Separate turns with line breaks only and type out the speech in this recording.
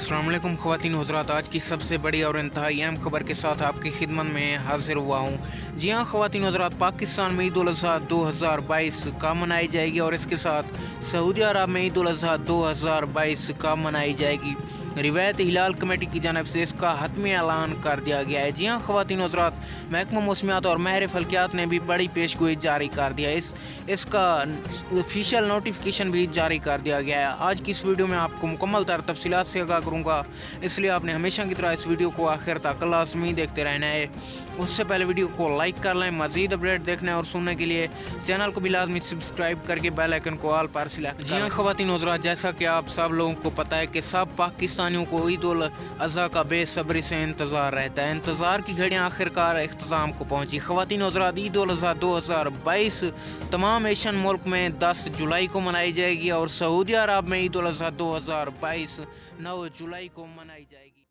अस्सलाम वालेकुम ख़वातीन हज़रात, आज की सबसे बड़ी और इंतहाई अहम खबर के साथ आपकी खिदमत में हाजिर हुआ हूँ। जी हाँ ख़वातीन हज़रात, पाकिस्तान में ईद उल अज़हा 2022 का मनाई जाएगी और इसके साथ सऊदी अरब में ईद उल अज़हा 2022 का मनाई जाएगी। रिवायत हिलाल कमेटी की जानब से इसका हतमी ऐलान कर दिया गया है। जी हाँ ख़वातीन हज़रात, महकमा मौसमियात और माहिर फल्कियात ने भी बड़ी पेशगोई जारी कर दिया है। इसका ऑफिशियल नोटिफिकेशन भी जारी कर दिया गया है। आज की इस वीडियो में आपको मुकम्मल तफसीलात से आगाह करूँगा, इसलिए आपने हमेशा की तरह इस वीडियो को आखिर तक लाज़मी देखते रहना है। उससे पहले वीडियो को लाइक कर लें। मज़ीद अपडेट देखने और सुनने के लिए चैनल को भी लाजमी सब्सक्राइब करके बेल आइकन को ऑल पर सिलेक्ट करें। जी हाँ ख़वातीन हज़रात, जैसा कि आप सब लोगों को पता है कि सब पाकिस्तानियों को ईद उल अज़हा का बेसब्री से इंतज़ार रहता है। इंतज़ार की घड़ियाँ आखिरकार इख्तिताम को पहुँची। ख़वातीन हज़रात, ईद उल अज़हा 2022 तमाम एशियन मुल्क में 10 जुलाई को मनाई जाएगी और सऊदी अरब में ईद उल अज़हा 2022 9 जुलाई को मनाई जाएगी।